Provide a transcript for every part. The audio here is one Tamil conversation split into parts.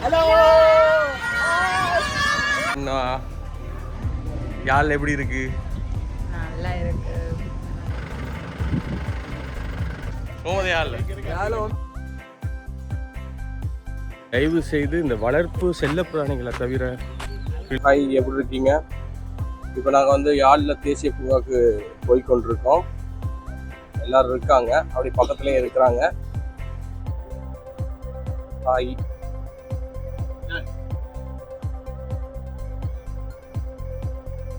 ஹலோ. யாழ் எப்படி இருக்கு? நல்லா இருக்கு. தயவு செய்து இந்த வளர்ப்பு செல்ல பிராணிகளை தவிர. ஹாய், எப்படி இருக்கீங்க? இப்போ நாங்கள் வந்து யாழில் தேசிய பூங்காவுக்கு போய்கொண்டிருக்கோம். எல்லாரும் இருக்காங்க, அப்படி பக்கத்துலேயே இருக்கிறாங்க. ஹாய்.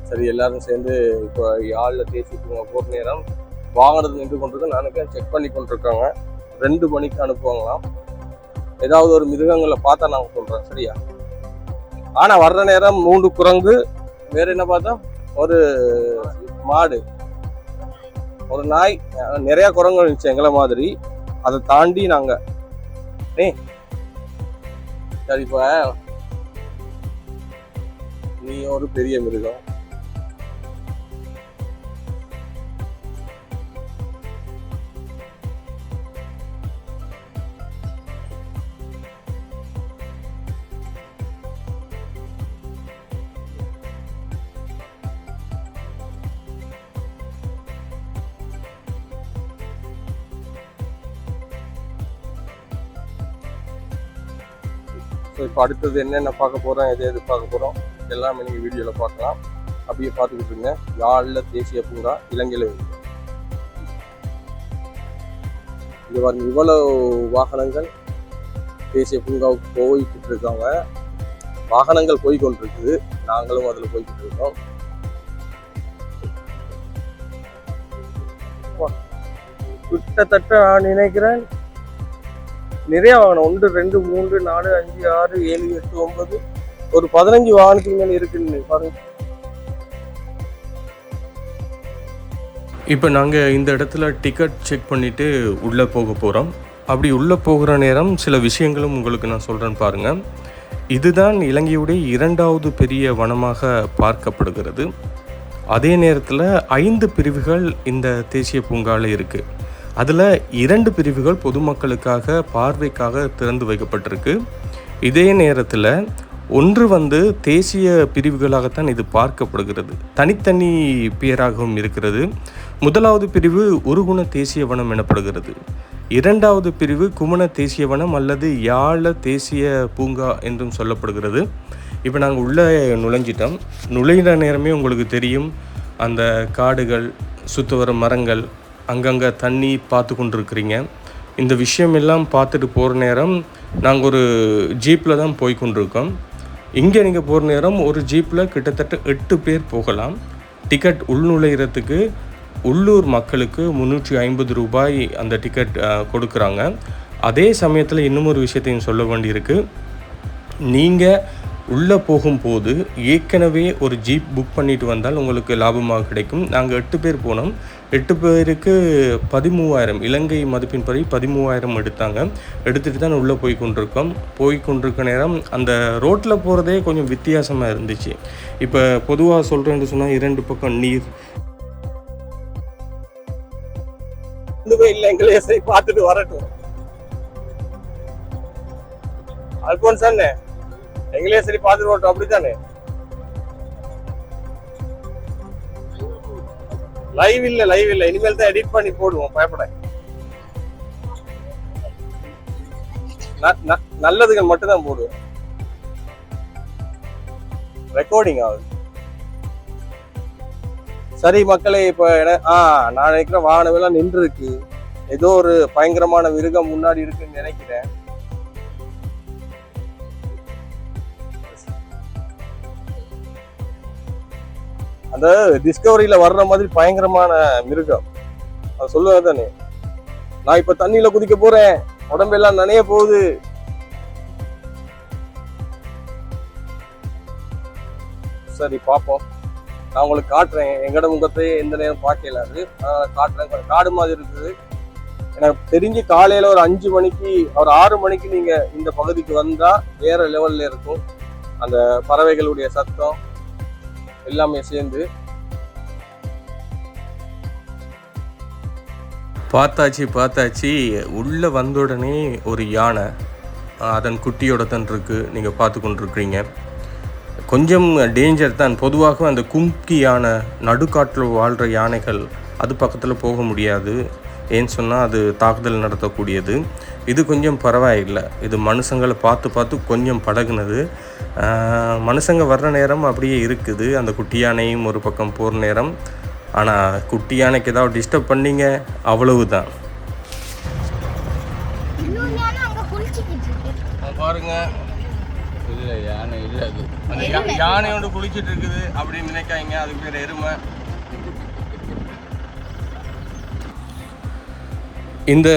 சரி, எல்லாரும் சேர்ந்து இப்போ யாழில் தேசிய பூங்கா போகிற நேரம் வாகனத்தில் நின்று கொண்டிருக்கோம். நானுக்கு செக் பண்ணி கொண்டிருக்காங்க. 2 மணிக்கு அனுப்புவாங்களாம். ஏதாவது ஒரு மிருகங்களை பார்த்தா நாங்கள் சொல்கிறேன், சரியா? ஆனால் வர்ற நேரம் 3 குரங்கு, வேற என்ன பார்த்தா ஒரு மாடு, ஒரு நாய், நிறைய குரங்கு இருந்துச்சு எங்களை மாதிரி. அதை தாண்டி நாங்கள் சரி. இப்போ நீ ஒரு பெரிய மிருகம். ஸோ இப்போ அடுத்தது என்னென்ன பார்க்க போகிறோம், எது பார்க்க போகிறோம் எல்லாமே நீங்கள் வீடியோவில் பார்க்கலாம். அப்படியே பார்த்துக்கிட்டு இருங்க. யாழில் தேசிய பூங்கா இலங்கையில் இருக்கு. இது பாருங்க, இவ்வளோ வாகனங்கள் தேசிய பூங்காவுக்கு போய்கிட்டு இருக்காங்க. வாகனங்கள் போய்கொண்டிருக்குது, நாங்களும் அதில் போய்கிட்டு இருக்கோம். கிட்டத்தட்ட நான் நினைக்கிறேன் நிறைய வாகனம் 1 2 3 4 5 6 7 8 9 ஒரு 15 வாகனத்துக்கு மேலே இருக்குன்னு பாருங்க. இப்போ நாங்கள் இந்த இடத்துல டிக்கெட் செக் பண்ணிவிட்டு உள்ளே போக போகிறோம். அப்படி உள்ளே போகிற நேரம் சில விஷயங்களும் உங்களுக்கு நான் சொல்கிறேன்னு பாருங்கள். இதுதான் இலங்கையுடைய 2வது பெரிய வனமாக பார்க்கப்படுகிறது. அதே நேரத்தில் 5 பிரிவுகள் இந்த தேசிய பூங்காவில் இருக்குது. அதில் 2 பிரிவுகள் பொதுமக்களுக்காக பார்வைக்காக திறந்து வைக்கப்பட்டிருக்கு. இதே நேரத்தில் ஒன்று வந்து தேசிய பிரிவுகளாகத்தான் இது பார்க்கப்படுகிறது. தனித்தனி பெயராகவும் இருக்கிறது. 1வது பிரிவு உருகுண தேசிய வனம் எனப்படுகிறது. 2வது பிரிவு குமண தேசிய வனம் அல்லது யாழ தேசிய பூங்கா என்றும் சொல்லப்படுகிறது. இப்போ நாங்கள் உள்ளே நுழைஞ்சிட்டோம். நுழைகிற நேரமே உங்களுக்கு தெரியும், அந்த காடுகள், சுற்று வர மரங்கள், அங்கங்கே தண்ணி பார்த்து கொண்டிருக்கிறீங்க. இந்த விஷயம் எல்லாம் பார்த்துட்டு போகிற நேரம் நாங்கள் ஒரு ஜீப்பில் தான் போய் கொண்டிருக்கோம். இங்கே நீங்கள் போகிற நேரம் ஒரு ஜீப்பில் கிட்டத்தட்ட 8 பேர் போகலாம். டிக்கெட் உள்நுழைகிறதுக்கு உள்ளூர் மக்களுக்கு 350 ரூபாய் அந்த டிக்கெட் கொடுக்குறாங்க. அதே சமயத்தில் இன்னும் ஒரு விஷயத்தையும் சொல்ல வேண்டியிருக்கு. நீங்கள் உள்ளே போகும்போது ஏற்கனவே ஒரு ஜீப் புக் பண்ணிட்டு வந்தால் உங்களுக்கு லாபமாக கிடைக்கும். நாங்கள் 8 பேர் போனோம். 8 பேருக்கு 13,000 இலங்கை மதிப்பின்படி 13,000 எடுத்தாங்க. எடுத்துகிட்டு தான் உள்ளே போய் கொண்டிருக்க நேரம் அந்த ரோட்டில் போகிறதே கொஞ்சம் வித்தியாசமாக இருந்துச்சு. இப்போ பொதுவாக சொல்கிறேன்னு சொன்னால் 2 பக்கம் நீர் இல்லை. எங்களே சரி பார்த்துட்டு வரட்டும். அல்போன்ஸ் அண்ணே, எங்களே சரி பார்த்துட்டு வரட்டும், அப்படித்தானே? லைவ் இல்ல, இனிமேல் தான் எடிட் பண்ணி போடுவோம், பயப்பட. நல்லதுகள் மட்டும் தான் போடுவோம். ரெக்கார்டிங் ஆகுது. சரி மக்களே, இப்ப நான் நினைக்கிறேன் வாகனம் எல்லாம் நின்று இருக்கு. ஏதோ ஒரு பயங்கரமான மிருகம் முன்னாடி இருக்குன்னு நினைக்கிறேன். அந்த டிஸ்கவரியில வர்ற மாதிரி பயங்கரமான மிருகம், அது சொல்லுவது தானே. நான் இப்ப தண்ணியில குதிக்க போறேன், உடம்பெல்லாம் நனைய போகுது. சரி பார்ப்போம். நான் உங்களுக்கு காட்டுறேன். எங்கட முகத்தை எந்த நேரம் பார்க்கல, அது காட்டுறேன். காடு மாதிரி இருக்குது. எனக்கு தெரிஞ்சு காலையில ஒரு 5 மணிக்கு ஒரு 6 மணிக்கு நீங்க இந்த பகுதிக்கு வந்தா வேற லெவல்ல இருக்கும். அந்த பறவைகளுடைய சத்தம் எல்லாமே சேர்ந்து பார்த்தாச்சு. உள்ள வந்த உடனே ஒரு யானை, அதன் குட்டியோட தான் இருக்குது, நீங்கள் பார்த்து கொண்டிருக்கிறீங்க. கொஞ்சம் டேஞ்சர் தான். பொதுவாக அந்த கும்கி யானை, நடுக்காட்டில் வாழ்கிற யானைகள் அது பக்கத்தில் போக முடியாது. ஏன்னு சொன்னால் அது தாக்குதல் நடத்தக்கூடியது. இது கொஞ்சம் பரவாயில்லை. இது மனுஷங்களை பார்த்து கொஞ்சம் பழகுனது. மனுஷங்க வர்ற நேரம் அப்படியே இருக்குது. அந்த குட்டி யானையும் ஒரு பக்கம் போகிற நேரம். ஆனால் குட்டி யானைக்கு ஏதாவது டிஸ்டர்ப் பண்ணிங்க அவ்வளவு தான். பாருங்க, இல்லை யானை இல்லை, அது அந்த யானையோடு குளிச்சுட்டு இருக்குது அப்படின்னு நினைக்காங்க. அதுக்கு பேர் எருமை. இந்த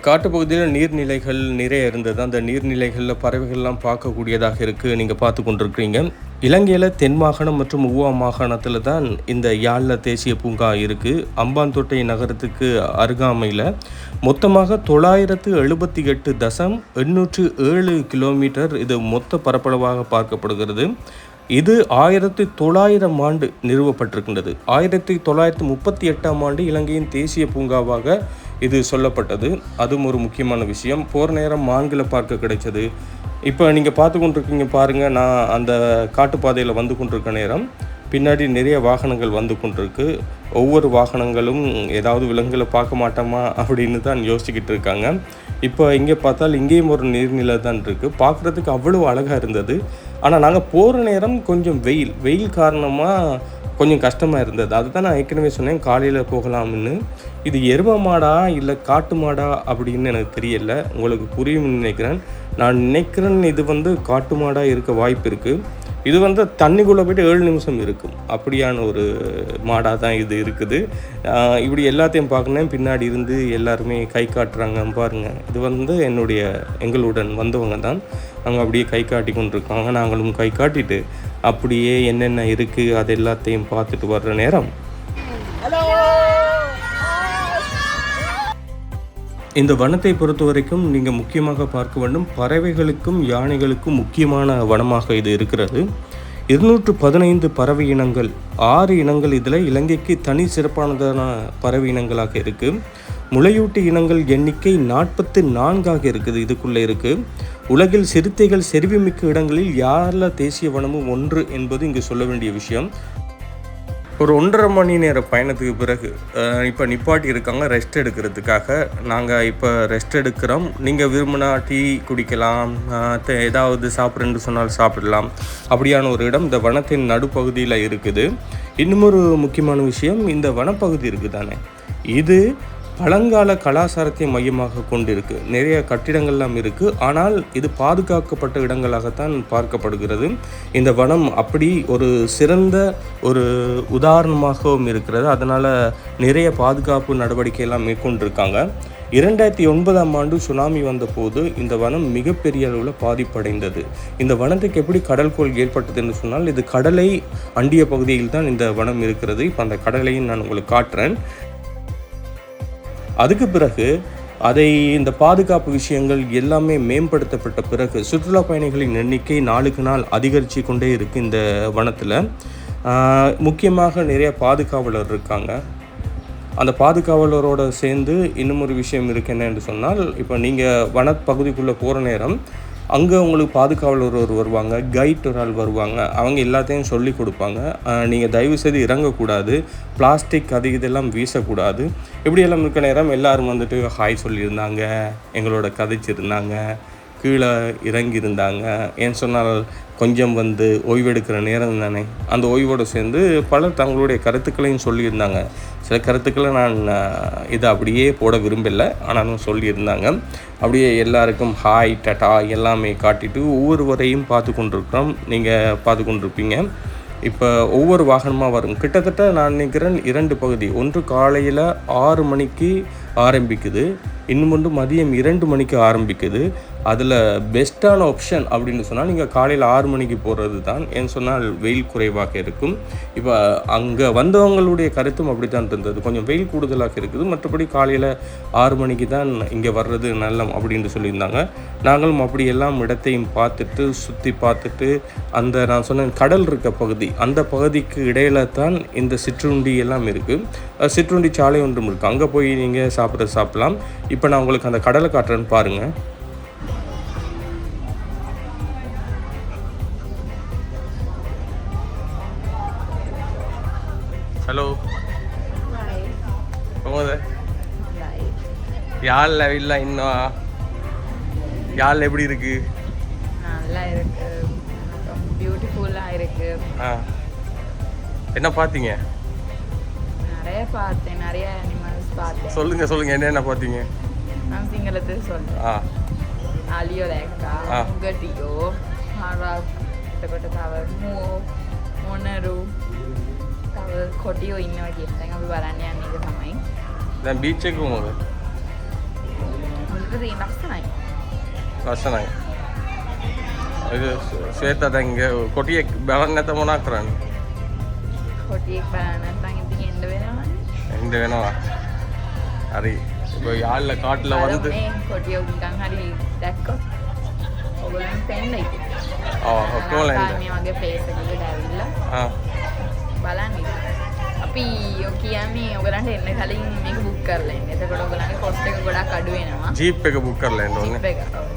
காட்டுப்பகுதியில் நீர்நிலைகள் நிறைய இருந்தது. அந்த நீர்நிலைகளில் பறவைகள்லாம் பார்க்கக்கூடியதாக இருக்குது. நீங்கள் பார்த்து கொண்டிருக்கிறீங்க. இலங்கையில் தென் மாகாணம் மற்றும் ஊவா மாகாணத்தில் தான் இந்த யாழ்ல தேசிய பூங்கா இருக்குது. அம்பாந்தோட்டை நகரத்துக்கு அருகாமையில் மொத்தமாக 978.807 கிலோமீட்டர் இது மொத்த பரப்பளவாக பார்க்கப்படுகிறது. இது 1900 ஆண்டு நிறுவப்பட்டிருக்கின்றது. 1938 ஆண்டு இலங்கையின் தேசிய பூங்காவாக இது சொல்லப்பட்டது. அதுவும் ஒரு முக்கியமான விஷயம். போகிற நேரம் மான்களை பார்க்க கிடைச்சது. இப்போ நீங்கள் பார்த்து கொண்டிருக்கீங்க பாருங்கள். நான் அந்த காட்டுப்பாதையில் வந்து கொண்டிருக்க நேரம் பின்னாடி நிறைய வாகனங்கள் வந்து கொண்டிருக்கு. ஒவ்வொரு வாகனங்களும் ஏதாவது விலங்குகளை பார்க்க மாட்டோமா அப்படின்னு தான் யோசிச்சுக்கிட்டு இருக்காங்க. இப்போ இங்கே பார்த்தால் இங்கேயும் ஒரு நீர்நிலை தான் இருக்குது. பார்க்குறதுக்கு அவ்வளோ அழகாக இருந்தது. ஆனால் நாங்கள் போகிற நேரம் கொஞ்சம் வெயில் காரணமாக கொஞ்சம் கஷ்டமாக இருந்தது. அதுதான் நான் ஏற்கனவே சொன்னேன் காலையில் போகலாம்னு. இது எருமை மாடா இல்லை காட்டு மாடா அப்படின்னு எனக்கு தெரியல. உங்களுக்கு புரியும்னு நினைக்கிறேன். நான் நினைக்கிறேன் இது காட்டு மாடாக இருக்க வாய்ப்பு இருக்குது. இது தண்ணிக்குள்ளே போய்ட்டு 7 நிமிஷம் இருக்கும். அப்படியான ஒரு மாடாக தான் இது இருக்குது. இப்படி எல்லாத்தையும் பார்க்கணும். பின்னாடி இருந்து எல்லாருமே கை காட்டுறாங்க பாருங்கள். இது எங்களுடன் வந்தவங்க தான். அவங்க அப்படியே கை காட்டி கொண்டிருக்காங்க. நாங்களும் கை காட்டிட்டு அப்படியே என்னென்ன இருக்குது அது எல்லாத்தையும் பார்த்துட்டு வர்ற நேரம் இந்த வனத்தை பொறுத்த வரைக்கும் நீங்கள் முக்கியமாக பார்க்க வேண்டும், பறவைகளுக்கும் யானைகளுக்கும் முக்கியமான வனமாக இது இருக்கிறது. 215 பறவை இனங்கள், 6 இனங்கள் இதில் இலங்கைக்கு தனி சிறப்பானதான பறவை இனங்களாக இருக்குது. முளையூட்டி இனங்கள் எண்ணிக்கை 44ஆக இருக்குது. இதுக்குள்ளே இருக்குது. உலகில் சிறுத்தைகள் செறிவுமிக்க இடங்களில் யாழ்ல தேசிய வனமும் ஒன்று என்பது இங்கு சொல்ல வேண்டிய விஷயம். ஒரு 1.5 மணி நேர பயணத்துக்கு பிறகு இப்போ நிப்பாட்டி இருக்காங்க ரெஸ்ட் எடுக்கிறதுக்காக. நாங்கள் இப்போ ரெஸ்ட் எடுக்கிறோம். நீங்கள் விரும்பினா டீ குடிக்கலாம், ஏதாவது சாப்பிட்றேன்னு சொன்னால் சாப்பிடலாம். அப்படியான ஒரு இடம் இந்த வனத்தின் நடுப்பகுதியில் இருக்குது. இன்னும் ஒரு முக்கியமான விஷயம், இந்த வனப்பகுதி இருக்குது தானே, இது பழங்கால கலாச்சாரத்தை மையமாக கொண்டிருக்கு. நிறைய கட்டிடங்கள்லாம் இருக்குது. ஆனால் இது பாதுகாக்கப்பட்ட இடங்களாகத்தான் பார்க்கப்படுகிறது. இந்த வனம் அப்படி ஒரு சிறந்த ஒரு உதாரணமாகவும் இருக்கிறது. அதனால் நிறைய பாதுகாப்பு நடவடிக்கையெல்லாம் மேற்கொண்டிருக்காங்க. 2009 ஆண்டு சுனாமி வந்தபோது இந்த வனம் மிகப்பெரிய அளவில் பாதிப்படைந்தது. இந்த வனத்துக்கு எப்படி கடல்கோள் ஏற்பட்டதுன்னு சொன்னால், இது கடலை அண்டிய பகுதியில் தான் இந்த வனம் இருக்கிறது. இப்போ அந்த கடலையும் நான் உங்களுக்கு காட்டுறேன். அதுக்கு பிறகு இந்த பாதுகாப்பு விஷயங்கள் எல்லாமே மேம்படுத்தப்பட்ட பிறகு சுற்றுலா பயணிகளின் எண்ணிக்கை நாளுக்கு நாள் அதிகரித்து கொண்டே இருக்குது. இந்த வனத்தில் முக்கியமாக நிறைய பாதுகாவலர் இருக்காங்க. அந்த பாதுகாவலரோடு சேர்ந்து இன்னும் ஒரு விஷயம் இருக்குது. என்னென்னு சொன்னால், இப்போ நீங்கள் வனப்பகுதிக்குள்ளே போகிற நேரம் அங்கே உங்களுக்கு பாதுகாவலர் வருவாங்க, கைட் ஒரு ஆள் வருவாங்க. அவங்க எல்லாத்தையும் சொல்லி கொடுப்பாங்க. நீங்கள் தயவுசெய்து இறங்கக்கூடாது, பிளாஸ்டிக் இதெல்லாம் வீசக்கூடாது. இப்படியெல்லாம் இருக்க நேரம் எல்லோரும் ஹாய் சொல்லியிருந்தாங்க, எங்களோட கதைச்சிருந்தாங்க, கீழே இறங்கியிருந்தாங்க. ஏன்னு சொன்னால் கொஞ்சம் ஓய்வெடுக்கிற நேரம் தானே, அந்த ஓய்வோடு சேர்ந்து பலர் தங்களுடைய கருத்துக்களையும் சொல்லியிருந்தாங்க. சில கருத்துக்களை நான் இதை அப்படியே போட விரும்பலை, ஆனாலும் சொல்லியிருந்தாங்க. அப்படியே எல்லாருக்கும் ஹாய் டாட்டா எல்லாமே காட்டிட்டு ஒவ்வொருவரையும் பார்த்து கொண்டிருக்கிறோம். நீங்கள் பார்த்து கொண்டிருப்பீங்க. இப்போ ஒவ்வொரு வாகனமாக வரும். கிட்டத்தட்ட நான் நினைக்கிறேன் 2 பகுதி. ஒன்று காலையில் 6 மணிக்கு ஆரம்பிக்குது, இன்னொன்று மதியம் 2 மணிக்கு ஆரம்பிக்குது. அதில் பெஸ்ட்டான ஆப்ஷன் அப்படின்னு சொன்னால் நீங்கள் காலையில் 6 மணிக்கு போகிறது தான். ஏன்னு சொன்னால் வெயில் குறைவாக இருக்கும். இப்போ அங்கே வந்தவங்களுடைய கருத்தும் அப்படி தான் இருந்தது. கொஞ்சம் வெயில் கூடுதலாக இருக்குது, மற்றபடி காலையில் 6 மணிக்கு தான் இங்கே வர்றது நல்லம் அப்படின்னு சொல்லியிருந்தாங்க. நாங்களும் அப்படி எல்லாம் இடத்தையும் பார்த்துட்டு சுற்றி பார்த்துட்டு அந்த நான் சொன்ன கடல் இருக்க பகுதி, அந்த பகுதிக்கு இடையில தான் இந்த சிற்றுண்டி எல்லாம் இருக்குது. சிற்றுண்டி சாலை ஒன்றும் இருக்குது. அங்கே போய் நீங்கள் சாப்பிடலாம். இப்போ நான் உங்களுக்கு அந்த கடலை காட்டுறேன்னு பாருங்கள். Hello Hi. කොහොමද? Hi. யாழ் இல்லை இன்னும் யாழ் எப்படி இருக்கு? நல்லா இருக்கு. பியூட்டிஃபுல்லா இருக்கு. ஆ என்ன பார்த்தீங்க? நிறைய பார்த்தேன், நிறைய அனிமல்ஸ் பார்த்தேன். சொல்லுங்க என்னென்ன பார்த்தீங்க? நான் සිංහලද சொல்றேன். ஆ අලියෝ දැක්කා, මුගටියෝ, හරක්, එතකොට තව මුවෝ, මොනරු, තව කොටියෝ ඉන්නවා කියන දැන් අපි බලන්න යන්නේ ඒක තමයි. දැන් බීච් එක කොහොමද? හොඳට ලස්සනයි. ලස්සනයි. ඒක ශ්වේත දැන් කොටියෙක් බලන්න නැත මොනා කරන්නේ? කොටියෙක් බලන්න නැත්නම් ඉතින් එන්න වෙනවනේ. එන්න වෙනවා. හරි. இப்போ யாழ்ல காட்டுல வந்து මේ කොටියෝ නිකන් හරි දැක්කොත් ඔයගොල්ලන් පෙන්නයි. ඔක්කොම එන්න. මේ වගේ ප්ලේස් එකකට ඇවිල්ලා ආ බලන්න. අපි ඔය කියන්නේ ඔයගලන්ට එන්න කලින් මේක බුක් කරලා ඉන්න. එතකොට ඔයගලන්ගේ කොස්ට් එක ගොඩක් අඩු වෙනවා. ஜீப் එක புக் කරලා එන්න ඕනේ.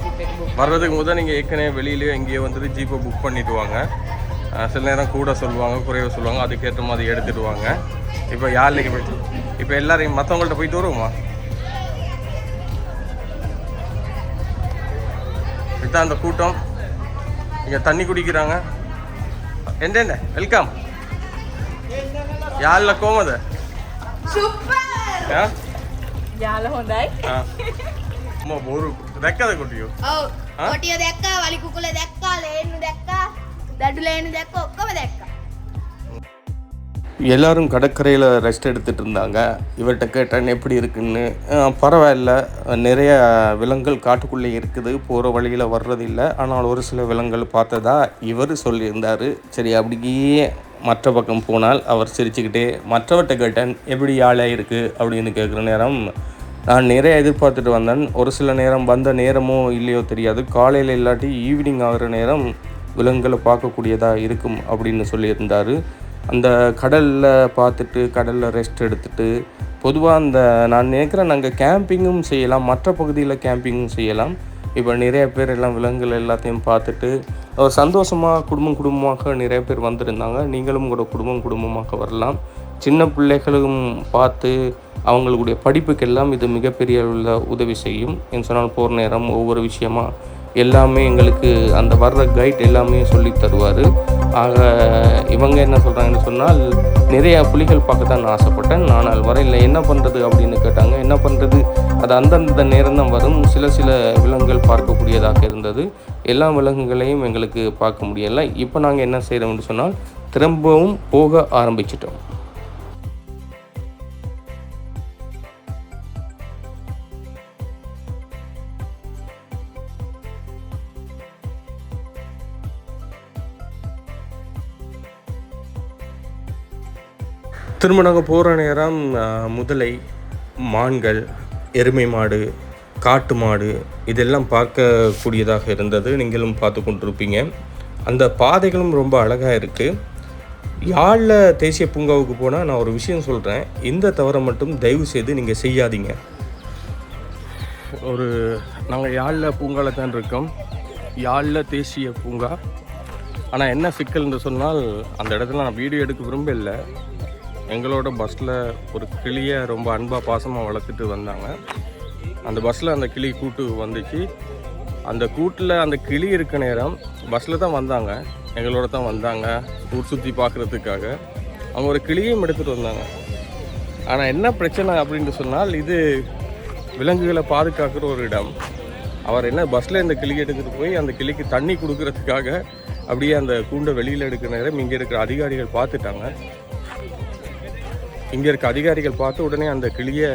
ජීප් එක බුක් வர்றதுக்கு முதல் நீங்கள் ஏற்கனவே வெளியிலேயே எங்கேயோ வந்துட்டு ஜீப்பை புக் பண்ணிட்டு வாங்க. சில நேரம் கூட சொல்லுவாங்க, குறைய சொல்லுவாங்க, அதுக்கேற்ற மாதிரி எடுத்துகிட்டு வாங்க. இப்போ யாழ்லைக்கு போயிட்டு இப்போ எல்லாரையும் மற்றவங்கள்ட்ட போயிட்டு வருவோமா? இதுதான் அந்த கூட்டம். இங்கே தண்ணி குடிக்கிறாங்க. என்ன வெல்கம். யாழ்ல கோமத සුපර්! යාළ හොඳයි. அம்மா ஒரு ரெக்கதை குட்டியோ. ඔව් කොටිය දැක්කා, වලි කුකුල දැක්කා, ලේන්නු දැක්කා, දඩු ලේන්නු දැක්කා, ඔක්කොම දැක්කා. எல்லாரும் கடற்கரையில் ரெஸ்ட் எடுத்துகிட்டு இருந்தாங்க. இவர்கிட்ட கேட்டேன் எப்படி இருக்குன்னு. பரவாயில்ல, நிறைய விலங்குகள் காட்டுக்குள்ளே இருக்குது, போகிற வழியில் வர்றதில்லை, ஆனால் ஒரு சில விலங்குகள் பார்த்ததா இவர் சொல்லியிருந்தார். சரி, அப்படியே மற்ற பக்கம் போனால் அவர் சிரிச்சுக்கிட்டே மற்றவர்கிட்ட கேட்டேன் எப்படி யாழாக இருக்குது அப்படின்னு கேட்குற நேரம் நான் நிறைய எதிர்பார்த்துட்டு வந்தேன். ஒரு சில நேரம் வந்த நேரமோ இல்லையோ தெரியாது, காலையில் இல்லாட்டி ஈவினிங் ஆகிற நேரம் விலங்குகளை பார்க்கக்கூடியதாக இருக்கும் அப்படின்னு சொல்லியிருந்தார். அந்த கடலில் பார்த்துட்டு கடலில் ரெஸ்ட் எடுத்துகிட்டு பொதுவாக அந்த நான் நினைக்கிறேன் நாங்கள் கேம்பிங்கும் செய்யலாம், மற்ற பகுதியில் கேம்பிங்கும் செய்யலாம். இப்போ நிறைய பேர் எல்லாம் விலங்குகள் எல்லாத்தையும் பார்த்துட்டு சந்தோஷமாக குடும்பமாக நிறைய பேர் வந்திருந்தாங்க. நீங்களும் கூட குடும்பமாக வரலாம். சின்ன பிள்ளைகளும் பார்த்து அவங்களுடைய படிப்புக்கெல்லாம் இது மிகப்பெரிய அளவில் உதவி செய்யும். என்று சொன்னால் போகிற நேரம் ஒவ்வொரு விஷயமா எல்லாமே எங்களுக்கு அந்த வர்ற கைட் எல்லாமே சொல்லி தருவார். ஆக இவங்க என்ன சொல்கிறாங்கன்னு சொன்னால் நிறைய புலிகள் பார்க்க தான் நான் ஆசைப்பட்டேன், ஆனால் வரையில் என்ன பண்ணுறது அப்படின்னு கேட்டாங்க. என்ன பண்ணுறது, அது அந்தந்த நேரம் தான் வரும். சில விலங்குகள் பார்க்கக்கூடியதாக இருந்தது, எல்லா விலங்குகளையும் எங்களுக்கு பார்க்க முடியலை. இப்போ நாங்கள் என்ன செய்கிறோம்னு சொன்னால் திரும்பவும் போக ஆரம்பிச்சிட்டோம். திரும்ப நாங்கள் போகிற நேரம் முதலை, மான்கள், எருமை மாடு, காட்டு மாடு இதெல்லாம் பார்க்கக்கூடியதாக இருந்தது. நீங்களும் பார்த்து கொண்டிருப்பீங்க. அந்த பாதைகளும் ரொம்ப அழகாக இருக்குது. யாழில் தேசிய பூங்காவுக்கு போனால் நான் ஒரு விஷயம் சொல்கிறேன், இந்த தவறை மட்டும் தயவு செய்து நீங்கள் செய்யாதீங்க. நாங்கள் யாழில் பூங்காவில் தான் இருக்கோம், யாழில் தேசிய பூங்கா. ஆனால் என்ன சிக்கல்னு சொன்னால் அந்த இடத்துல நான் வீடியோ எடுக்க விரும்பலை. எங்களோட பஸ்ஸில் ஒரு கிளியை ரொம்ப அன்பாக பாசமாக வளர்த்துட்டு வந்தாங்க. அந்த பஸ்ஸில் அந்த கிளி கூட்டு வந்துச்சு. அந்த கூட்டில் அந்த கிளி இருக்க நேரம் பஸ்ஸில் தான் வந்தாங்க, எங்களோட தான் வந்தாங்க ஊர் சுற்றி பார்க்குறதுக்காக. அவங்க ஒரு கிளியையும் எடுத்துகிட்டு வந்தாங்க. ஆனால் என்ன பிரச்சனை அப்படின்னு சொன்னால் இது விலங்குகளை பாதுகாக்கிற ஒரு இடம். அவர் என்ன பஸ்ஸில் இந்த கிளியை எடுத்துகிட்டு போய் அந்த கிளிக்கு தண்ணி கொடுக்கறதுக்காக அப்படியே அந்த கூண்டை வெளியில் எடுக்கிற நேரம் இங்கே இருக்கிற அதிகாரிகள் பார்த்துட்டாங்க. இங்கே இருக்க அதிகாரிகள் பார்த்து உடனே அந்த கிளியை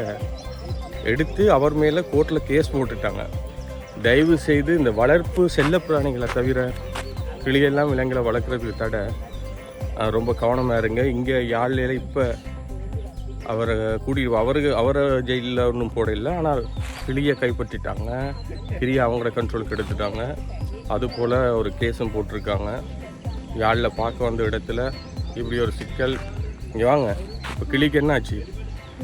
எடுத்து அவர் மேலே கோர்ட்டில் கேஸ் போட்டுட்டாங்க. தயவு செய்து இந்த வளர்ப்பு செல்ல பிராணிகளை தவிர கிளியெல்லாம் விலங்குகளை வளர்க்குறதுக்கு தடை. ரொம்ப கவனமாக இருங்க. இங்கே யாழில் இப்போ அவரை ஜெயிலில் ஒன்றும் போடலை, ஆனால் கிளியை கைப்பற்றிட்டாங்க, கிளியை அவங்களோட கண்ட்ரோலுக்கு எடுத்துட்டாங்க. அதுபோல் ஒரு கேஸும் போட்டிருக்காங்க. யாழில் பார்க்க வந்த இடத்துல இப்படி ஒரு சிக்கல். இங்கே வாங்க, இப்போ கிளிக்கு என்ன ஆச்சு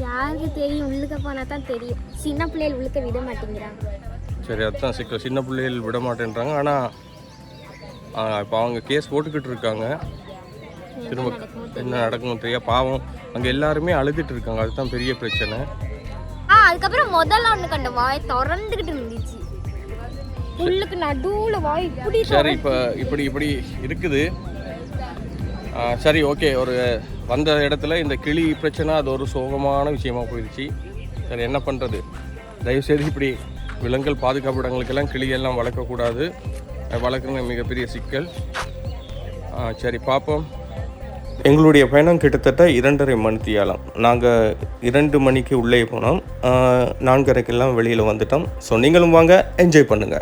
யாருக்கு தெரியும், உள்ளுக்க போனால் தான் தெரியும். சின்ன பிள்ளைகள் உள்ளுக்க விட மாட்டேங்கிறாங்க. சரி, அதுதான் சிக்கல், சின்ன பிள்ளைகள் விட மாட்டேன்றாங்க. ஆனால் இப்போ அவங்க கேஸ் போட்டுக்கிட்டு இருக்காங்க. திரும்ப என்ன நடக்கணும் தெரியா. பாவம் அங்கே எல்லாருமே அழுதுட்டு இருக்காங்க, அதுதான் பெரிய பிரச்சனை. அதுக்கப்புறம் முதல்ல ஒன்று கண்ட வாய் திறந்துக்கிட்டு இருந்துச்சு, உள்ளுக்கு நடுவுல வாய் இப்படி. சரி, இப்போ இப்படி இருக்குது. சரி, ஓகே. ஒரு வந்த இடத்துல இந்த கிளி பிரச்சனை அது ஒரு சோகமான விஷயமா போயிடுச்சு. சரி, என்ன பண்ணுறது? தயவுசெய்து இப்படி விலங்குகள் பாதுகாப்பு இடங்களுக்கெல்லாம் கிளியெல்லாம் வளர்க்கக்கூடாது. வளர்க்குறது மிகப்பெரிய சிக்கல். சரி, பார்ப்போம். எங்களுடைய பயணம் கிட்டத்தட்ட 2.5 மணித்தியாலம். நாங்கள் 2 மணிக்கு உள்ளே போனோம், 4:30க்கெல்லாம் வெளியில் வந்துட்டோம். ஸோ நீங்களும் வாங்க, என்ஜாய் பண்ணுங்கள்.